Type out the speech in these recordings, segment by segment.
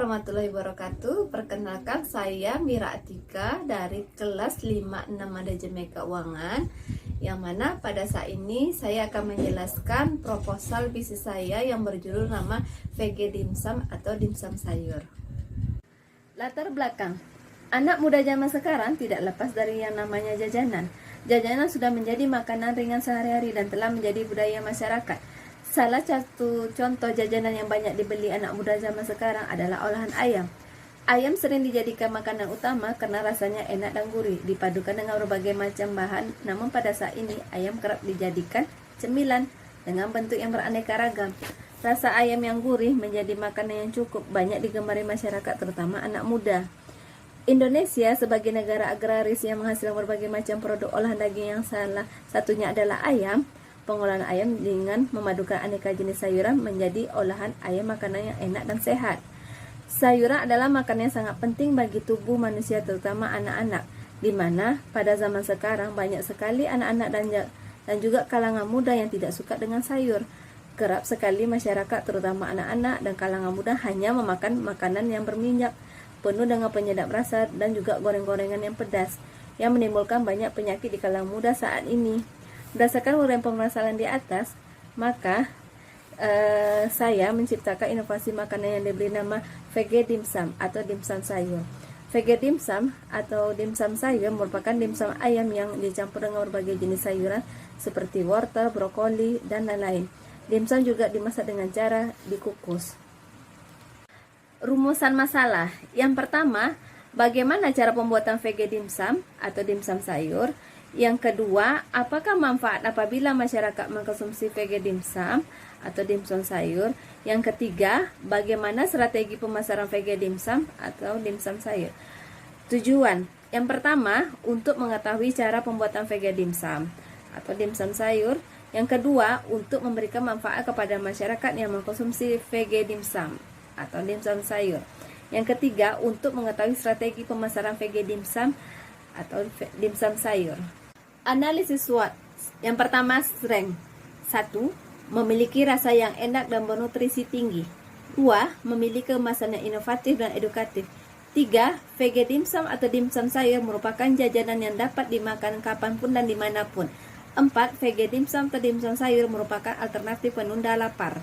warahmatullahi wabarakatuh. Perkenalkan, saya Mira Atika dari kelas 5-6 Manajemen Keuangan, yang mana pada saat ini saya akan menjelaskan proposal bisnis saya yang berjudul nama VG Dimsum atau Dimsum Sayur. Latar belakang, anak muda zaman sekarang tidak lepas dari yang namanya jajanan. Jajanan sudah menjadi makanan ringan sehari-hari dan telah menjadi budaya masyarakat. Salah satu contoh jajanan yang banyak dibeli anak muda zaman sekarang adalah olahan ayam. Ayam sering dijadikan makanan utama karena rasanya enak dan gurih, dipadukan dengan berbagai macam bahan. Namun pada saat ini, ayam kerap dijadikan cemilan dengan bentuk yang beraneka ragam. Rasa ayam yang gurih menjadi makanan yang cukup banyak digemari masyarakat, terutama anak muda. Indonesia sebagai negara agraris yang menghasilkan berbagai macam produk olahan daging, yang salah satunya adalah ayam. Pengolahan ayam dengan memadukan aneka jenis sayuran menjadi olahan ayam makanan yang enak dan sehat. Sayuran adalah makanan yang sangat penting bagi tubuh manusia, terutama anak-anak, di mana pada zaman sekarang banyak sekali anak-anak dan juga kalangan muda yang tidak suka dengan sayur. Kerap sekali masyarakat, terutama anak-anak dan kalangan muda, hanya memakan makanan yang berminyak, penuh dengan penyedap rasa dan juga goreng-gorengan yang pedas, yang menimbulkan banyak penyakit di kalangan muda saat ini. Berdasarkan uraian permasalahan di atas, maka saya menciptakan inovasi makanan yang diberi nama VG Dimsum atau Dimsum Sayur. VG Dimsum atau Dimsum Sayur merupakan dimsum ayam yang dicampur dengan berbagai jenis sayuran seperti wortel, brokoli, dan lain-lain. Dimsum juga dimasak dengan cara dikukus. Rumusan masalah. Yang pertama, bagaimana cara pembuatan VG Dimsum atau Dimsum Sayur? Yang kedua, apakah manfaat apabila masyarakat mengkonsumsi VG Dimsum atau Dimsum Sayur? Yang ketiga, bagaimana strategi pemasaran VG Dimsum atau Dimsum Sayur? Tujuan, yang pertama, untuk mengetahui cara pembuatan VG Dimsum atau Dimsum Sayur. Yang kedua, untuk memberikan manfaat kepada masyarakat yang mengkonsumsi VG Dimsum atau Dimsum Sayur. Yang ketiga, untuk mengetahui strategi pemasaran VG Dimsum atau Dimsum Sayur. Analisis SWOT. Yang pertama, strength. 1. Memiliki rasa yang enak dan bernutrisi tinggi. 2. Memiliki kemasan yang inovatif dan edukatif. 3. VG Dimsum atau Dimsum Sayur merupakan jajanan yang dapat dimakan kapanpun dan dimanapun. 4. VG Dimsum atau Dimsum Sayur merupakan alternatif penunda lapar.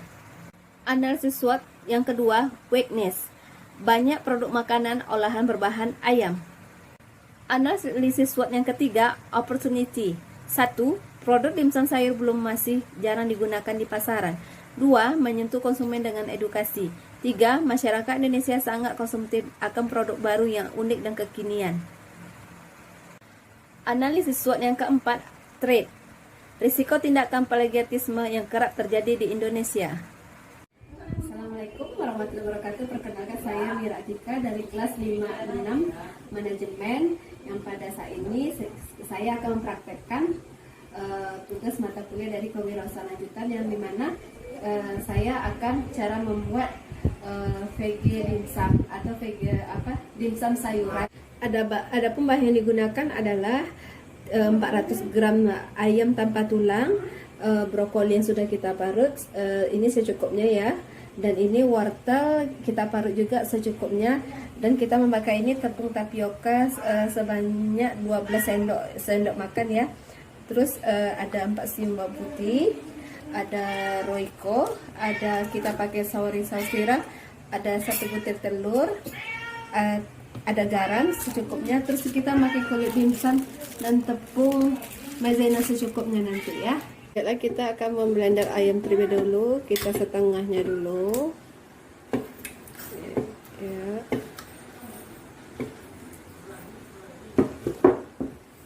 Analisis SWOT yang kedua, weakness. Banyak produk makanan olahan berbahan ayam. Analisis SWOT yang ketiga, opportunity. 1. Produk dimsum sayur belum masih jarang digunakan di pasaran. 2. Menyentuh konsumen dengan edukasi. 3. Masyarakat Indonesia sangat konsumtif akan produk baru yang unik dan kekinian. Analisis SWOT yang keempat, trade. Risiko tindakan plagiarisme yang kerap terjadi di Indonesia. Assalamualaikum warahmatullahi wabarakatuh. Perkenalkan, saya Mira Atika dari kelas 5-6 Manajemen, yang pada saat ini saya akan mempraktekkan tugas mata kuliah dari kewirausahaan lanjutan, yang dimana saya akan cara membuat VG Dimsum atau VG Dimsum sayuran. Adapun bahan yang digunakan adalah 400 gram ayam tanpa tulang, brokoli yang sudah kita parut, ini secukupnya ya. Dan ini wortel kita parut juga secukupnya, dan kita memakai ini tepung tapioka sebanyak 12 sendok makan ya. Terus ada 4 siung bawang putih, ada roiko, ada kita pakai saus tiram, ada 1 butir telur, ada garam secukupnya. Terus kita pakai kulit dimsum dan tepung maizena secukupnya nanti ya. Baiklah, kita akan memblender ayam terlebih dahulu. Kita setengahnya dulu ya.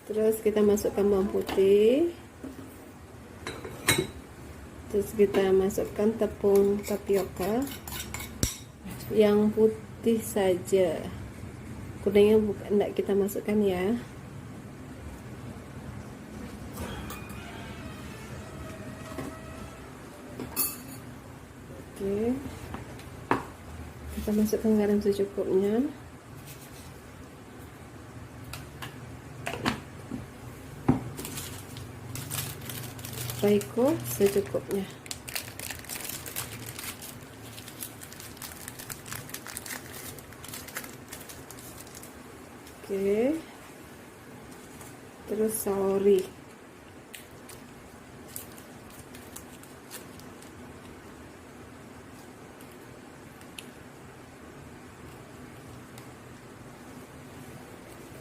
Terus kita masukkan bawang putih. Terus kita masukkan tepung tapioka yang putih saja, kuningnya tidak kita masukkan ya. Oke, kita masukkan garam secukupnya. Roiko secukupnya. Oke. Terus saori.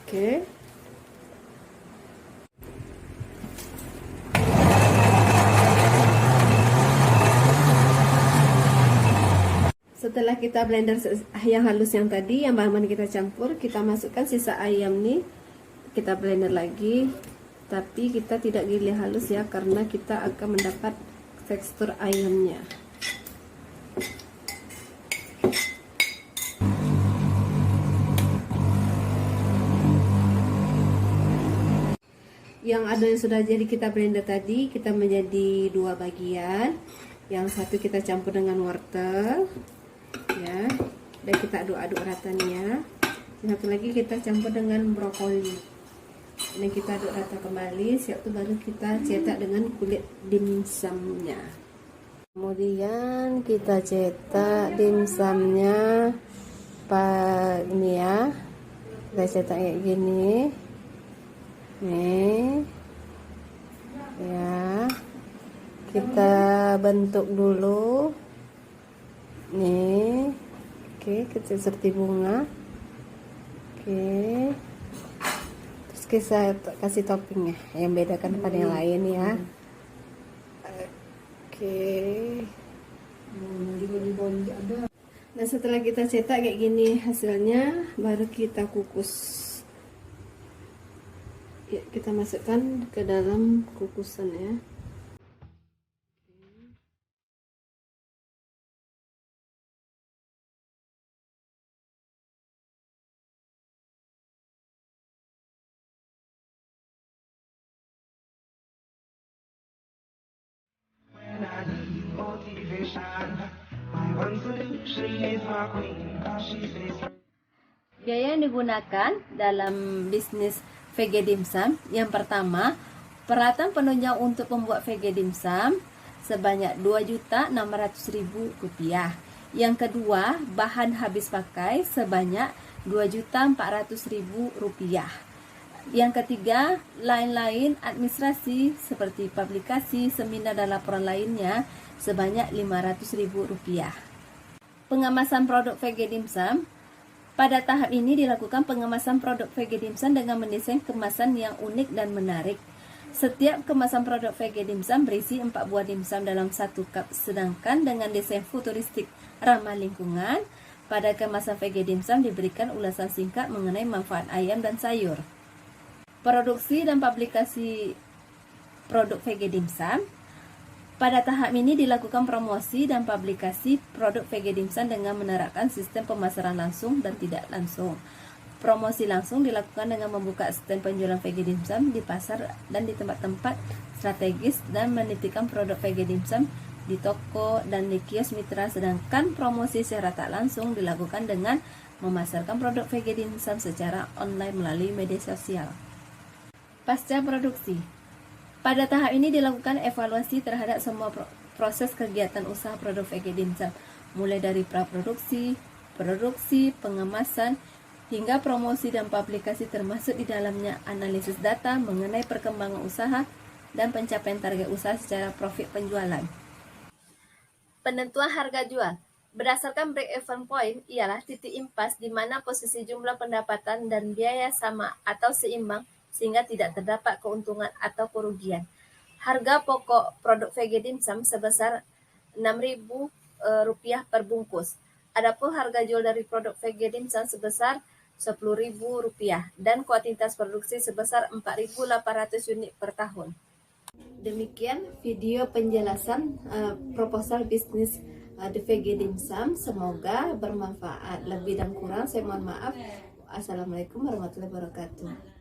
Oke. Setelah kita blender yang halus yang tadi, yang bahan-bahan kita campur, kita masukkan sisa ayam nih. Kita blender lagi, tapi kita tidak giling halus ya, karena kita akan mendapat tekstur ayamnya. Yang ada yang sudah jadi kita blender tadi, kita menjadi dua bagian. Yang satu kita campur dengan wortel, ya, dan kita aduk-aduk rata nih ya. Yang satu lagi kita campur dengan brokoli, dan kita aduk rata kembali. Siap itu baru kita cetak dengan kulit dimsumnya. Kemudian kita cetak dimsumnya, ini ya. Kita cetak kayak gini. Nih ya, kita bentuk dulu nih. Oke, kecil seperti bunga. Oke, terus kita kasih toppingnya yang bedakan pada yang lain ya. Oke, nah setelah kita cetak kayak gini hasilnya, baru kita kukus. Ya, kita masukkan ke dalam kukusan ya. Biaya yang digunakan dalam bisnis VG Dimsum, yang pertama, peralatan penunjang untuk membuat VG Dimsum sebanyak Rp2.600.000. Yang kedua, bahan habis pakai sebanyak Rp2.400.000. Yang ketiga, lain-lain administrasi seperti publikasi, seminar dan laporan lainnya sebanyak Rp500.000. Pengemasan produk VG Dimsum. Pada tahap ini dilakukan pengemasan produk VG Dimsum dengan mendesain kemasan yang unik dan menarik. Setiap kemasan produk VG Dimsum berisi 4 buah dimsum dalam 1 cup, sedangkan dengan desain futuristik ramah lingkungan, pada kemasan VG Dimsum diberikan ulasan singkat mengenai manfaat ayam dan sayur. Produksi dan publikasi produk VG Dimsum. Pada tahap ini dilakukan promosi dan publikasi produk VG Dimsum dengan menerapkan sistem pemasaran langsung dan tidak langsung. Promosi langsung dilakukan dengan membuka stand penjualan VG Dimsum di pasar dan di tempat-tempat strategis dan menitipkan produk VG Dimsum di toko dan di kios mitra, sedangkan promosi secara tak langsung dilakukan dengan memasarkan produk VG Dimsum secara online melalui media sosial. Pasca produksi. Pada tahap ini dilakukan evaluasi terhadap semua proses kegiatan usaha produk VG Dimsum, mulai dari praproduksi, produksi, pengemasan, hingga promosi dan publikasi, termasuk di dalamnya analisis data mengenai perkembangan usaha dan pencapaian target usaha secara profit penjualan. Penentuan harga jual. Berdasarkan break-even point ialah titik impas di mana posisi jumlah pendapatan dan biaya sama atau seimbang sehingga tidak terdapat keuntungan atau kerugian. Harga pokok produk VG Dimsum sebesar Rp6.000 per bungkus. Adapun harga jual dari produk VG Dimsum sebesar Rp10.000 dan kuantitas produksi sebesar 4.800 unit per tahun. Demikian video penjelasan proposal bisnis di VG Dimsum. Semoga bermanfaat. Lebih dan kurang saya mohon maaf. Assalamualaikum warahmatullahi wabarakatuh.